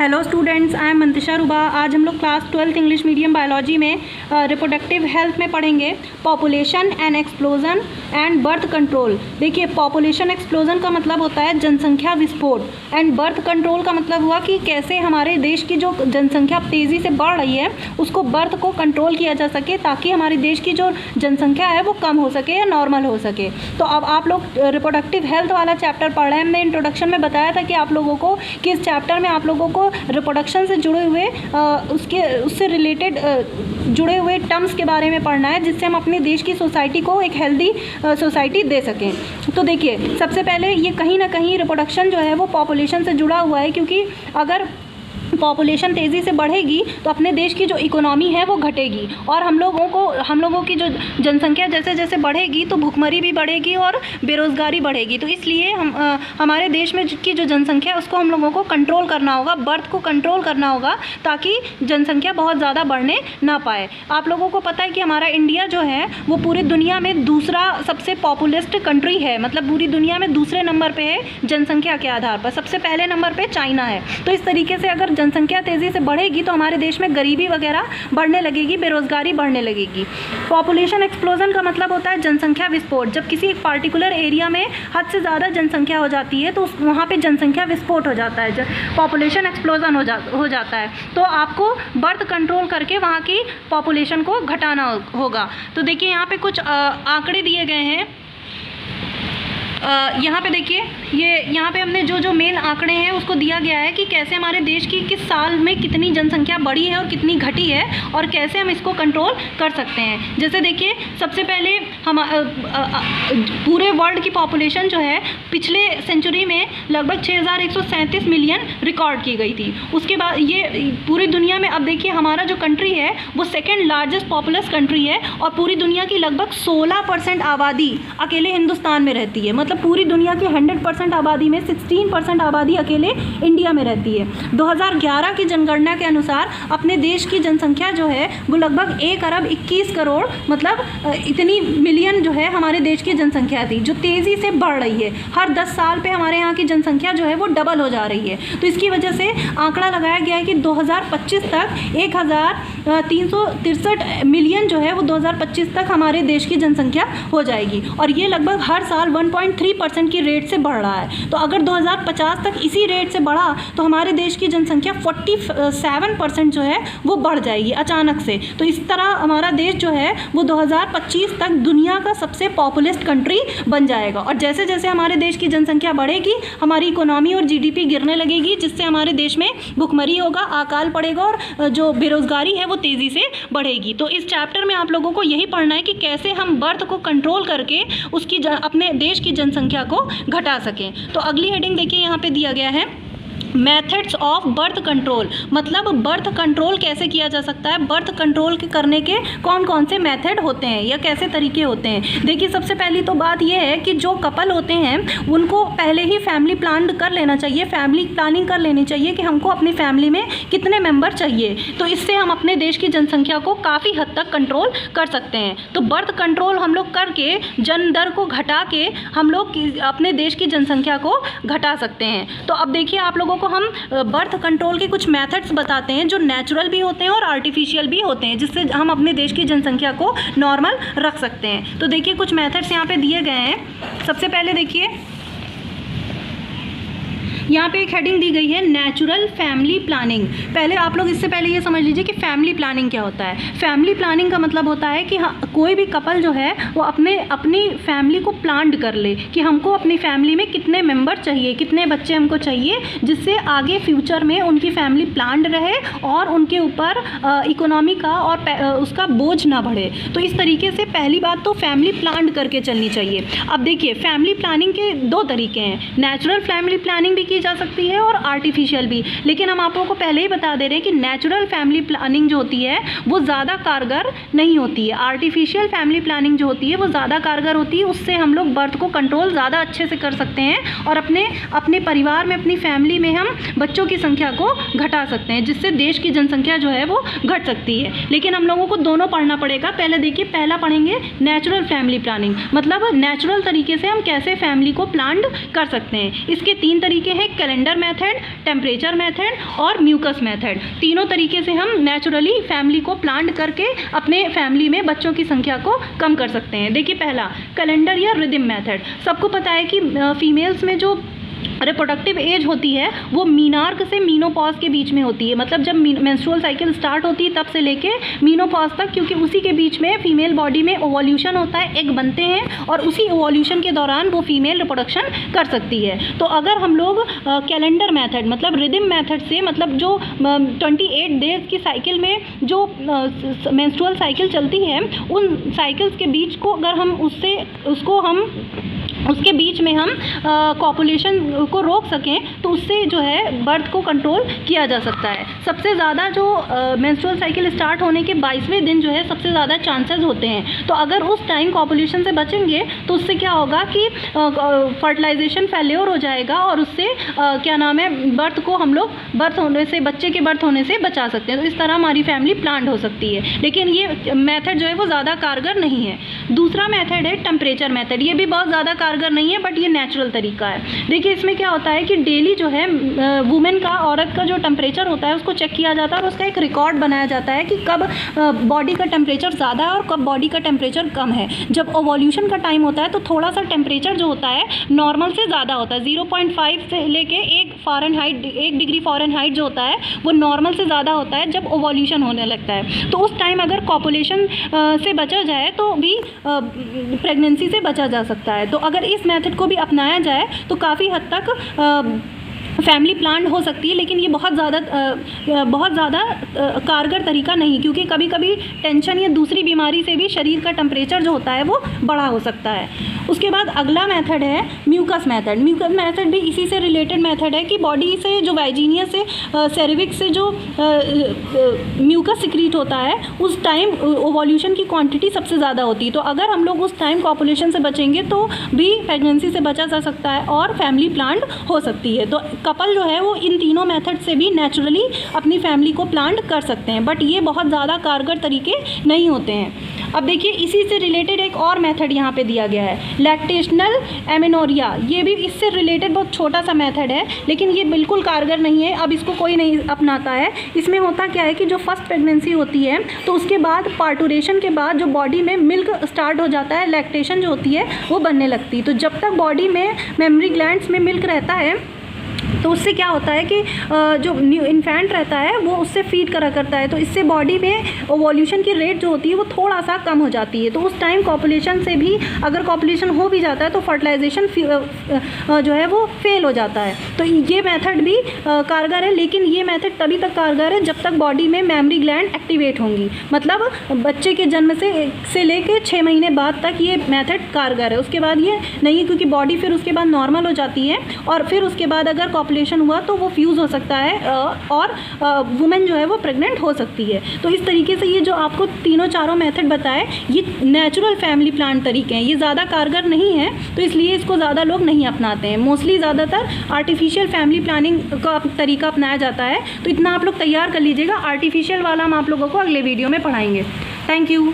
Hello students, I am Mantisha रुबा। आज हम लोग क्लास 12 इंग्लिश मीडियम बायोलॉजी में रिप्रोडक्टिव हेल्थ में पढ़ेंगे population and explosion and birth control. देखिए, पॉपुलेशन एक्सप्लोजन का मतलब होता है जनसंख्या विस्फोट, एंड बर्थ कंट्रोल का मतलब हुआ कि कैसे हमारे देश की जो जनसंख्या तेज़ी से बढ़ रही है उसको बर्थ को कंट्रोल किया जा सके ताकि हमारे देश की जो जनसंख्या है वो कम हो सके या नॉर्मल हो सके। तो अब आप लोग रिप्रोडक्टिव हेल्थ वाला चैप्टर पढ़ रहे हैं। हमने इंट्रोडक्शन में बताया था कि आप लोगों को कि इस चैप्टर में आप लोगों को रिप्रोडक्शन से जुड़े हुए उससे रिलेटेड जुड़े हुए टर्म्स के बारे में पढ़ना है, जिससे हम अपने देश की सोसाइटी को एक हेल्दी सोसाइटी दे सकें। तो देखिए, सबसे पहले ये कहीं ना कहीं रिप्रोडक्शन जो है वो पॉपुलेशन से जुड़ा हुआ है, क्योंकि अगर पॉपुलेशन तेज़ी से बढ़ेगी तो अपने देश की जो इकोनॉमी है वो घटेगी, और हम लोगों की जो जनसंख्या जैसे जैसे बढ़ेगी तो भुखमरी भी बढ़ेगी और बेरोज़गारी बढ़ेगी। तो इसलिए हमारे देश में की जो जनसंख्या है उसको हम लोगों को कंट्रोल करना होगा, बर्थ को कंट्रोल करना होगा ताकि जनसंख्या बहुत ज़्यादा बढ़ने ना पाए। आप लोगों को पता है कि हमारा इंडिया जो है वो पूरी दुनिया में दूसरा सबसे पॉपुलेस्ट कंट्री है, मतलब पूरी दुनिया में दूसरे नंबर पर है जनसंख्या के आधार पर। सबसे पहले नंबर पर चाइना है। तो इस तरीके से अगर जनसंख्या तेज़ी से बढ़ेगी तो हमारे देश में गरीबी वगैरह बढ़ने लगेगी, बेरोजगारी बढ़ने लगेगी। पॉपुलेशन एक्सप्लोजन का मतलब होता है जनसंख्या विस्फोट। जब किसी एक पार्टिकुलर एरिया में हद से ज़्यादा जनसंख्या हो जाती है तो वहाँ पे जनसंख्या विस्फोट हो जाता है, पॉपुलेशन एक्सप्लोजन हो जाता है। तो आपको बर्थ कंट्रोल करके वहाँ की पॉपुलेशन को घटाना होगा। तो देखिए, यहाँ पे कुछ आंकड़े दिए गए हैं। यहाँ पे देखिए, यहाँ पे हमने जो मेन आंकड़े हैं उसको दिया गया है कि कैसे हमारे देश की किस साल में कितनी जनसंख्या बढ़ी है और कितनी घटी है और कैसे हम इसको कंट्रोल कर सकते हैं। जैसे देखिए, सबसे पहले हम पूरे वर्ल्ड की पॉपुलेशन जो है पिछले सेंचुरी में लगभग 6137 मिलियन रिकॉर्ड की गई थी। उसके बाद ये पूरी दुनिया में, अब देखिए हमारा जो कंट्री है वो सेकेंड लार्जेस्ट पॉपुलस कंट्री है, और पूरी दुनिया की लगभग 16% आबादी अकेले हिंदुस्तान में रहती है। मतलब पूरी दुनिया की 100% आबादी में 16% आबादी अकेले इंडिया में रहती है। 2011 की जनगणना के अनुसार अपने देश की जनसंख्या जो है वो लगभग 1 अरब 21 करोड़, मतलब इतनी मिलियन जो है हमारे देश की जनसंख्या थी, जो तेज़ी से बढ़ रही है। हर 10 साल पे हमारे यहाँ की जनसंख्या जो है वो डबल हो जा रही है। तो इसकी वजह से आंकड़ा लगाया गया है कि 2025 तक 1363 मिलियन जो है वो 2025 तक हमारे देश की जनसंख्या हो जाएगी, और ये लगभग हर साल 1.3% की रेट से बढ़ रहा है। तो अगर 2050 तक इसी रेट से बढ़ा तो हमारे देश की जनसंख्या 47% जो है वो बढ़ जाएगी अचानक से। तो इस तरह हमारा देश जो है वो 2025 तक दुनिया का सबसे पॉपुलेस्ट कंट्री बन जाएगा। और जैसे जैसे हमारे देश की जनसंख्या बढ़ेगी हमारी इकोनॉमी और जीडीपी गिरने लगेगी, जिससे हमारे देश में भुखमरी होगा, अकाल पड़ेगा और जो बेरोजगारी है वो तेज़ी से बढ़ेगी। तो इस चैप्टर में आप लोगों को यही पढ़ना है कि कैसे हम बर्थ को कंट्रोल करके उसकी अपने देश की जनसंख्या को घटा सकें। तो अगली हेडिंग देखिए, यहाँ पे दिया गया है मेथड्स ऑफ बर्थ कंट्रोल। मतलब बर्थ कंट्रोल कैसे किया जा सकता है, बर्थ कंट्रोल करने के कौन कौन से मेथड होते हैं या कैसे तरीके होते हैं। देखिए, सबसे पहली तो बात यह है कि जो कपल होते हैं उनको पहले ही फैमिली प्लान कर लेना चाहिए, फैमिली प्लानिंग कर लेनी चाहिए कि हमको अपनी फैमिली में कितने मेंबर चाहिए। तो इससे हम अपने देश की जनसंख्या को काफ़ी हद तक कंट्रोल कर सकते हैं। तो बर्थ कंट्रोल हम लोग करके जन्म दर को घटा के हम लोग अपने देश की जनसंख्या को घटा सकते हैं। तो अब देखिए, आप लोगों को हम बर्थ कंट्रोल के कुछ मेथड्स बताते हैं जो नेचुरल भी होते हैं और आर्टिफिशियल भी होते हैं, जिससे हम अपने देश की जनसंख्या को नॉर्मल रख सकते हैं। तो देखिए, कुछ मेथड्स यहाँ पे दिए गए हैं। सबसे पहले देखिए, यहाँ पे एक हेडिंग दी गई है नेचुरल फैमिली प्लानिंग। पहले आप लोग इससे पहले ये समझ लीजिए कि फैमिली प्लानिंग क्या होता है। फैमिली प्लानिंग का मतलब होता है कि कोई भी कपल जो है वो अपनी फैमिली को प्लान कर ले कि हमको अपनी फैमिली में कितने मेंबर चाहिए, कितने बच्चे हमको चाहिए, जिससे आगे फ्यूचर में उनकी फैमिली प्लान्ड रहे और उनके ऊपर इकोनॉमी का और उसका बोझ ना बढ़े। तो इस तरीके से पहली बात तो फैमिली प्लान करके चलनी चाहिए। अब देखिए, फैमिली प्लानिंग के 2 तरीके हैं। नेचुरल फैमिली प्लानिंग भी की जा सकती है और आर्टिफिशियल भी, लेकिन हम आप लोगों को पहले ही बता दे रहे हैं कि नेचुरल फैमिली प्लानिंग जो होती है वो ज़्यादा कारगर नहीं होती है। आर्टिफिशियल फैमिली प्लानिंग जो होती है वो ज़्यादा कारगर होती है, उससे हम लोग बर्थ को कंट्रोल ज़्यादा अच्छे से कर सकते हैं और अपने परिवार में, अपनी फैमिली में हम बच्चों की संख्या को घटा सकते हैं, जिससे देश की जनसंख्या जो है वो घट सकती है। लेकिन हम लोगों को दोनों पढ़ना पड़ेगा। पहले देखिए, पहला पढ़ेंगे नेचुरल फैमिली प्लानिंग, मतलब नेचुरल तरीके से हम कैसे फैमिली को प्लान कर सकते हैं। इसके 3 तरीके हैं, कैलेंडर मेथड, टेम्परेचर मेथड और म्यूकस मेथड। तीनों तरीके से हम नेचुरली फैमिली को प्लान करके अपने फैमिली में बच्चों की संख्या को कम कर सकते हैं। देखिए, पहला कैलेंडर या रिदम मेथड। सबको पता है कि फीमेल्स में जो रिप्रोडक्टिव एज होती है वो मीनार्क से मीनोपॉज के बीच में होती है, मतलब जब मेंस्ट्रुअल साइकिल स्टार्ट होती है तब से लेके मीनोपॉज तक, क्योंकि उसी के बीच में फीमेल बॉडी में ओवोल्यूशन होता है, एग बनते हैं और उसी ओवोल्यूशन के दौरान वो फीमेल रिप्रोडक्शन कर सकती है। तो अगर हम लोग कैलेंडर मेथड मतलब रिदम मेथड से, मतलब जो 28 डेज की साइकिल में जो मेंस्ट्रुअल साइकिल चलती है, उन साइकिल्स के बीच को अगर हम उसके बीच में हम कॉपुलेशन को रोक सकें तो उससे जो है बर्थ को कंट्रोल किया जा सकता है। सबसे ज़्यादा जो मेंस्ट्रुअल साइकिल स्टार्ट होने के 22वें दिन जो है सबसे ज़्यादा चांसेस होते हैं। तो अगर उस टाइम कॉपुलेशन से बचेंगे तो उससे क्या होगा कि फर्टिलाइजेशन फेल्योर हो जाएगा और उससे क्या नाम है, बर्थ को हम लोग बच्चे के बर्थ होने से बचा सकते हैं। तो इस तरह हमारी फैमिली प्लान्ड हो सकती है, लेकिन ये मेथड जो है वो ज़्यादा कारगर नहीं है। दूसरा मेथड है टेम्परेचर मेथड। ये भी बहुत ज़्यादा कारगर नहीं है, बट ये नेचुरल तरीका है। देखिए, इसमें क्या होता है कि डेली जो है वुमेन का, औरत का जो टेम्परेचर होता है उसको चेक किया जाता है और उसका एक रिकॉर्ड बनाया जाता है कि कब बॉडी का टेम्परेचर ज़्यादा है और कब बॉडी का टेम्परेचर कम है। जब ओवोल्यूशन का टाइम होता है तो थोड़ा सा टेम्परेचर जो होता है नॉर्मल से ज़्यादा होता है, 0.5 से लेके 1 डिग्री फ़ारेनहाइट जो होता है वो नॉर्मल से ज़्यादा होता है जब ओवोल्यूशन होने लगता है। तो उस टाइम अगर कॉपुलेशन से बचा जाए तो भी प्रेगनेंसी से बचा जा सकता है। तो अगर इस मेथड को भी अपनाया जाए तो काफ़ी हद तक फैमिली प्लान हो सकती है, लेकिन ये बहुत ज़्यादा कारगर तरीका नहीं, क्योंकि कभी कभी टेंशन या दूसरी बीमारी से भी शरीर का टेम्परेचर जो होता है वो बड़ा हो सकता है। उसके बाद अगला मेथड है म्यूकस मेथड। म्यूकस मेथड भी इसी से रिलेटेड मेथड है कि बॉडी से जो वाइजीनिया से सेरेविक्स से जो म्यूकस सिक्रीट होता है उस टाइम ओवोल्यूशन की क्वांटिटी सबसे ज़्यादा होती है। तो अगर हम लोग उस टाइम कॉपुलेशन से बचेंगे तो भी प्रेगनेंसी से बचा जा सकता है और फैमिली प्लान हो सकती है। तो कपल जो है वो इन तीनों मेथड से भी नेचुरली अपनी फैमिली को प्लान कर सकते हैं, बट ये बहुत ज़्यादा कारगर तरीके नहीं होते हैं। अब देखिए, इसी से रिलेटेड एक और मेथड यहाँ पे दिया गया है, लैक्टेशनल एमेनोरिया। ये भी इससे रिलेटेड बहुत छोटा सा मेथड है, लेकिन ये बिल्कुल कारगर नहीं है। अब इसको कोई नहीं अपनाता है। इसमें होता क्या है कि जो फर्स्ट प्रेगनेंसी होती है तो उसके बाद पार्टुरेशन के बाद जो बॉडी में मिल्क स्टार्ट हो जाता है, लैक्टेशन जो होती है वो बनने लगती है। तो जब तक बॉडी में मेमरी ग्लैंड्स में मिल्क रहता है तो उससे क्या होता है कि जो न्यू इन्फेंट रहता है वो उससे फीड करा करता है, तो इससे बॉडी में ओवोल्यूशन की रेट जो होती है वो थोड़ा सा कम हो जाती है। तो उस टाइम कॉपुलेशन से भी, अगर कॉपुलेशन हो भी जाता है तो फर्टिलाइजेशन जो है वो फेल हो जाता है। तो ये मेथड भी कारगर है, लेकिन ये मेथड तभी तक कारगर है जब तक बॉडी में मेमरी ग्लैंड एक्टिवेट होंगी, मतलब बच्चे के जन्म से लेके 6 महीने बाद तक ये मेथड कारगर है। उसके बाद ये नहीं, क्योंकि बॉडी फिर उसके बाद नॉर्मल हो जाती है और फिर उसके बाद अगर कॉपुलेशन हुआ तो वो फ्यूज़ हो सकता है और वुमेन जो है वो प्रेग्नेंट हो सकती है। तो इस तरीके से ये जो आपको तीनों चारों मेथड बताए ये नेचुरल फैमिली प्लान तरीके हैं, ये ज़्यादा कारगर नहीं है, तो इसलिए इसको ज़्यादा लोग नहीं अपनाते हैं। मोस्टली ज़्यादातर आर्टिफिशियल फैमिली प्लानिंग का तरीका अपनाया जाता है। तो इतना आप लोग तैयार कर लीजिएगा, आर्टिफिशियल वाला हम आप लोगों को अगले वीडियो में पढ़ाएंगे। Thank you.